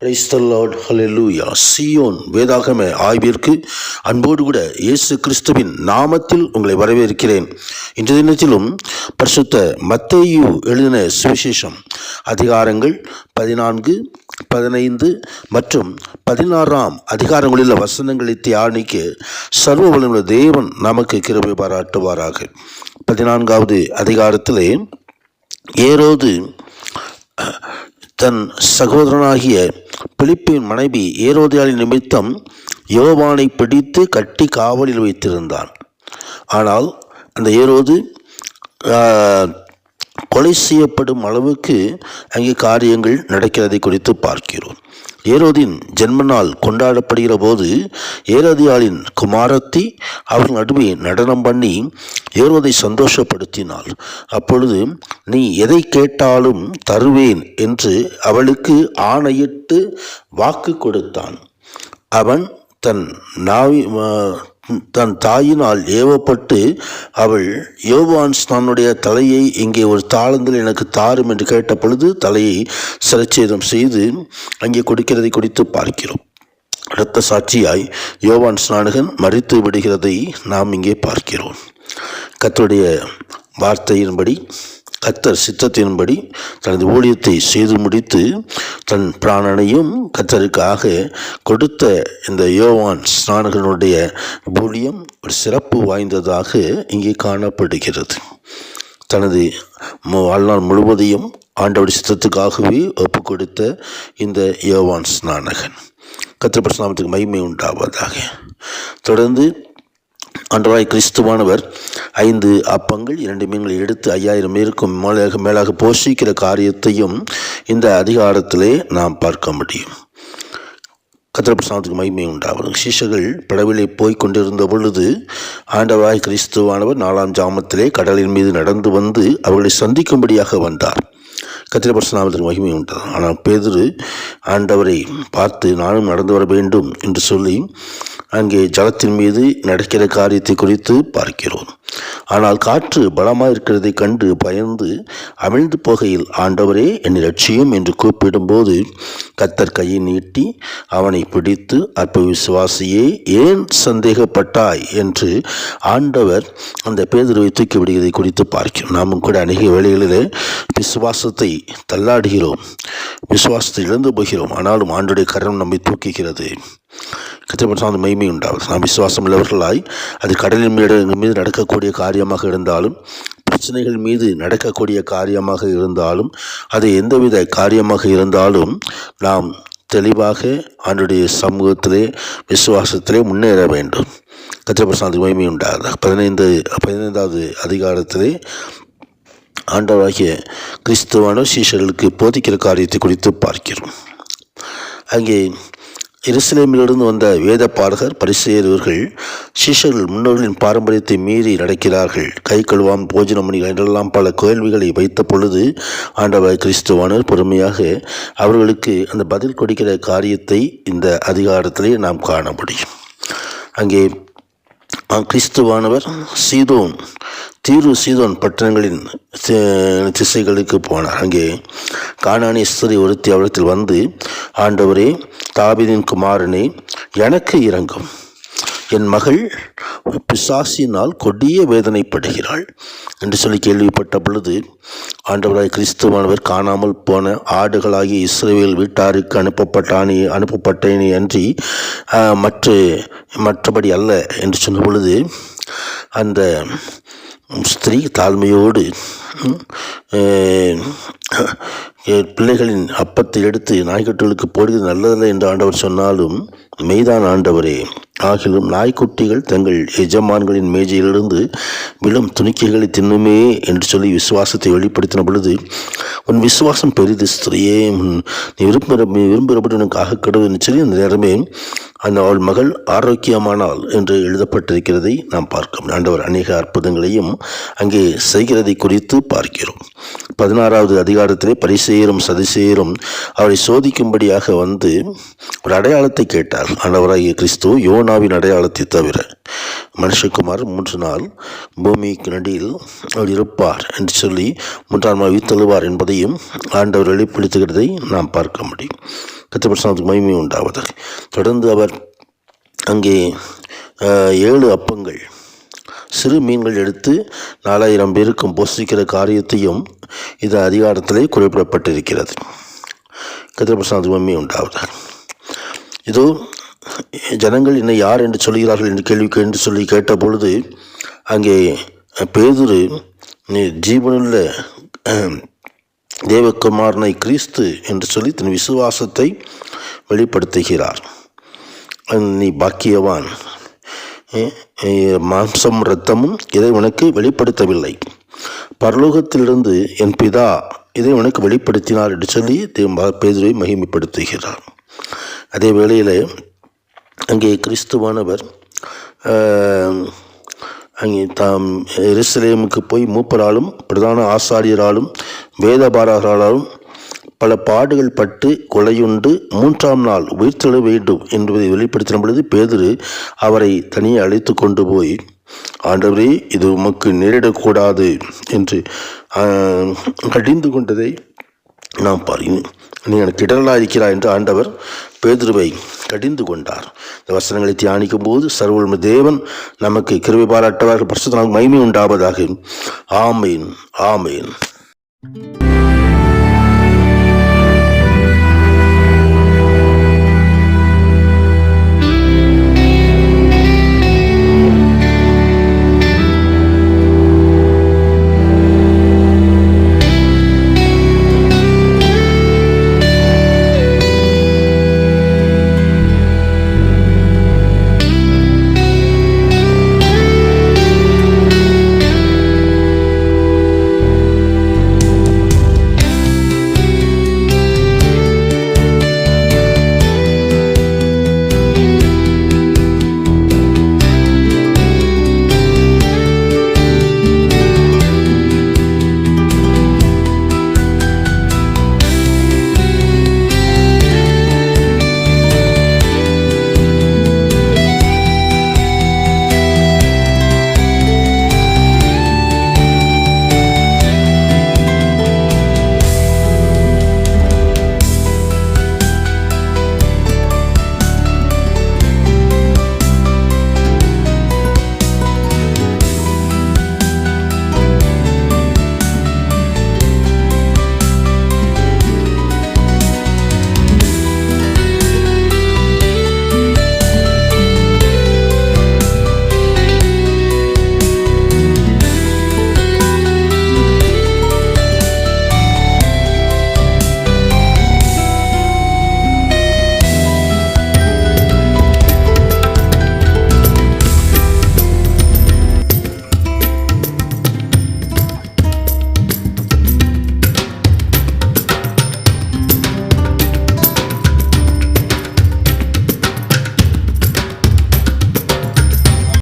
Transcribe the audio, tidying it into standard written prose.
Praise the Lord, ஹல்லேலூயா. சீயோன் வேதாகம ஆய்விற்கு அன்போடு கூட இயேசு கிறிஸ்துவின் நாமத்தில் உங்களை வரவேற்கிறேன். இன்றைய தினத்திலும் பரிசுத்த மத்தேயு எழுதின சுவிசேஷம் அதிகாரங்கள் 14, 15 மற்றும் 16 அதிகாரங்களில் வசனங்களை தியானிக்க சர்வ வல்லமையுள்ள தேவன் நமக்கு கிருபை பாராட்டுவாராக. 14வது அதிகாரத்திலே ஏரோது தன் சகோதரனாகிய பிலிப்பின் மனைவி ஏரோதியாளின் நிமித்தம் யோவானை பிடித்து கட்டி காவலில் வைத்திருந்தான். ஆனால் அந்த ஏரோது கொலை செய்யப்படும் அளவுக்கு அங்கே காரியங்கள் நடக்கிறதை குறித்து பார்க்கிறோம். ஏரோதின் ஜென்ம நாள் கொண்டாடப்படுகிற போது ஏரோதியாளின் குமாரத்தி அவர்கள் நடுவே நடனம் பண்ணி ஏரோதை சந்தோஷப்படுத்தினாள். அப்பொழுது நீ எதை கேட்டாலும் தருவேன் என்று அவளுக்கு ஆணையிட்டு வாக்கு கொடுத்தான். அவன் தன் தாயினால் ஏவப்பட்டு அவள் யோவான் தன்னுடைய தலையை இங்கே ஒரு தாளந்தில் எனக்கு தாரும் என்று கேட்ட பொழுது தலையை சிரச்சேதம் செய்து அங்கே கொடுக்கிறதை குறித்து பார்க்கிறோம். இரத்த சாட்சியாய் யோவான் ஸ்நானகன் மரித்து விடுகிறதை நாம் இங்கே பார்க்கிறோம். கர்த்தருடைய வார்த்தையின்படி, கர்த்தர் சித்தத்தின்படி தனது ஊழியத்தை செய்து முடித்து தன் பிராணனையும் கர்த்தருக்காக கொடுத்த இந்த யோவான் ஸ்நானகனுடைய ஊழியம் ஒரு சிறப்பு வாய்ந்ததாக இங்கே காணப்படுகிறது. தனது வாழ்நாள் முழுவதையும் ஆண்டவருடைய சித்தத்துக்காகவே ஒப்பு கொடுத்த இந்த யோவான் ஸ்நானகன், கர்த்தர் பரிசுத்தநாமத்துக்கு மகிமை உண்டாவதாக. தொடர்ந்து ஆண்டவராய் கிறிஸ்துவானவர் 5 அப்பங்கள் 2 மீன்களை எடுத்து 5000 பேருக்கும் மேலாக போஷிக்கிற காரியத்தையும் இந்த அதிகாரத்திலே நாம் பார்க்க முடியும். கர்த்தர் பரிசுத்தநாமத்துக்கு மகிமை உண்டாவது. சீஷர்கள் படவிலே போய் கொண்டிருந்த பொழுது ஆண்டவராய் கிறிஸ்துவானவர் 4ஆம் ஜாமத்திலே கடலின் மீது நடந்து வந்து அவர்களை சந்திக்கும்படியாக வந்தார். கர்த்தர் பரிசுத்தநாமத்துக்கு மகிமை உண்டாது. ஆனால் பேதுரு ஆண்டவரை பார்த்து நானும் நடந்து வர வேண்டும் என்று சொல்லி அங்கே ஜலத்தின் மீது நடக்கிற காரியத்தை குறித்து பார்க்கிறோம். ஆனால் காற்று பலமாக இருக்கிறதை கண்டு பயந்து அமிழ்ந்து போகையில் ஆண்டவரே என்னை ரட்சியும் என்று கூப்பிடும்போது கர்த்தர் கையை நீட்டி அவனை பிடித்து அற்ப விசுவாசியே ஏன் சந்தேகப்பட்டாய் என்று ஆண்டவர் அந்த பேதுருவை தூக்கி விடுவதை குறித்து பார்க்கிறோம். நாமும் கூட அநேக வேளைகளிலே விசுவாசத்தை தள்ளாடுகிறோம், விசுவாசத்தை இழந்து போகிறோம். ஆனாலும் ஆண்டவருடைய கரம் நம்மை தூக்குகிறது. கர்த்தர் மகிமை உண்டாவது. நாம் விசுவாசம் உள்ளவர்களாய் அது கடலின் மீது நடக்கக்கூடிய காரியமாக இருந்தாலும், பிரச்சனைகள் மீது நடக்கக்கூடிய காரியமாக இருந்தாலும், அது எந்தவித காரியமாக இருந்தாலும் நாம் தெளிவாக ஆண்டவருடைய சமூகத்திலே விசுவாசத்திலே முன்னேற வேண்டும். கர்த்தர் மகிமை உண்டாவது. 15வது அதிகாரத்திலே ஆண்டவராகிய கிறிஸ்துவான சீஷர்களுக்கு போதிக்கிற காரியத்தை குறித்து பார்க்கிறோம். அங்கே எருசலேமிலிருந்து வந்த வேத பாடகர் பரிசேயர்கள் சீஷர்கள் முன்னோர்களின் பாரம்பரியத்தை மீறி நடக்கிறார்கள், கை கழுவாம் போஜனம் மணிகள் என்றெல்லாம் பல கேள்விகளை வைத்த பொழுது ஆண்டவர் கிறிஸ்துவானர் பொறுமையாக அவர்களுக்கு அந்த பதில் கொடுக்கிற காரியத்தை இந்த அதிகாரத்திலே நாம் காண முடியும். அங்கே கிறிஸ்துவானவர் சீதோன் பட்டணங்களின் திசைகளுக்கு போனார். அங்கே கானானிய ஸ்திரீ ஒருத்தி அவரிடத்தில் வந்து, ஆண்டவரே, தாவீதின் குமாரனே, எனக்கு இரங்கும், என் மகள் பிசாசினால் கொடிய வேதனைப்படுகிறாள் என்று சொல்லி கேள்விப்பட்ட பொழுது, ஆண்டவராய் கிறிஸ்துவானவர் காணாமல் போன ஆடுகளாகிய இஸ்ரவேல் வீட்டாருக்கு அனுப்பப்பட்டேனே அன்றி மற்றபடி அல்ல என்று சொன்ன பொழுது, அந்த ஸ்திரீ தாழ்மையோடு பிள்ளைகளின் அப்பத்தை எடுத்து நாய்க்குட்டிகளுக்கு போடுவது நல்லதல்ல என்று ஆண்டவர் சொன்னாலும், மெய்தான் ஆண்டவரே, ஆகிலும் நாய்க்குட்டிகள் தங்கள் எஜமான்களின் மேஜையிலிருந்து விழும் துணிக்கைகளை தின்னுமே என்று சொல்லி விசுவாசத்தை வெளிப்படுத்தின பொழுது, உன் விசுவாசம் பெரிது ஸ்திரீயே, நீ விரும்புகிறபடி உனக்கு ஆகக்கடவுன்னு சொல்லி அந்த நேரமே அவள் மகள் ஆரோக்கியமானாள் என்று எழுதப்பட்டிருக்கிறதை நாம் பார்க்கிறோம். ஆண்டவர் அநேக அற்புதங்களையும் அங்கே செய்கிறதை குறித்து பார்க்கிறோம். 16வது அதிகாரத்திலே பரிசேயரும் சதுசேயரும் அவரை சோதிக்கும்படியாக வந்து ஒரு அடையாளத்தை கேட்டார். ஆண்டவராகிய கிறிஸ்து யோனாவின் அடையாளத்தை தவிர மனுஷகுமார் 3 நாள் பூமிக்கு நடியில் அவர் இருப்பார் என்று சொல்லி 3ஆம் நாள் உயிர்த்தெழுவார் என்பதையும் ஆண்டவர் வெளிப்படுத்துகிறதை நாம் பார்க்க முடியும். கர்த்தருக்கு மகிமை உண்டாவதாக. தொடர்ந்து அவர் அங்கே 7 அப்பங்கள் சிறு மீன்கள் எடுத்து 4000 பேருக்கும் போஷிக்கிற காரியத்தையும் இந்த அதிகாரத்திலே குறிப்பிடப்பட்டிருக்கிறது. கர்த்தருக்கு மகிமை உண்டாவதாக. இதோ ஜனங்கள் என்னை யார் என்று சொல்கிறார்கள் என்று கேள்வி கேட்ட பொழுது, அங்கே பேதுரு, நீ ஜீவனுள்ள தேவகுமாரனை கிறிஸ்து என்று சொல்லி தன் விசுவாசத்தை வெளிப்படுத்துகிறார். நீ பாக்கியவான், மாம்சம் இரத்தமும் இதை உனக்கு வெளிப்படுத்தவில்லை, பரலோகத்திலிருந்து என் பிதா இதை உனக்கு வெளிப்படுத்தினார் என்று சொல்லி பேதுருவை மகிமைப்படுத்துகிறார். அதே வேளையில் அங்கே கிறிஸ்துவானவர் அங்கே தாம் எருசலேமுக்கு போய் மூப்பராலும் பிரதான ஆசாரியராலும் வேதபாரகராலும் பல பாடுகள் பட்டு கொலையுண்டு 3ஆம் நாள் உயிர்த்தெழ வேண்டும் என்பதை வெளிப்படுத்தின பொழுது, பேதுரு அவரை தனியே அழைத்து கொண்டு போய், ஆண்டவரே, இது உமக்கு நேரிடக்கூடாது என்று கடிந்து கொண்டதை நாம் பாருங்கள். நீ எனக்கு இடரலாக இருக்கிறாய் என்று ஆண்டவர் பேதுருவை கடிந்து கொண்டார். இந்த வசனங்களை தியானிக்கும் போது சர்வவல்லமை தேவன் நமக்கு கிருபை பாராட்டுவார்கள். பரிசுத்த நாமத்துக்கு மகிமை உண்டாவதாக. ஆமேன், ஆமேன்.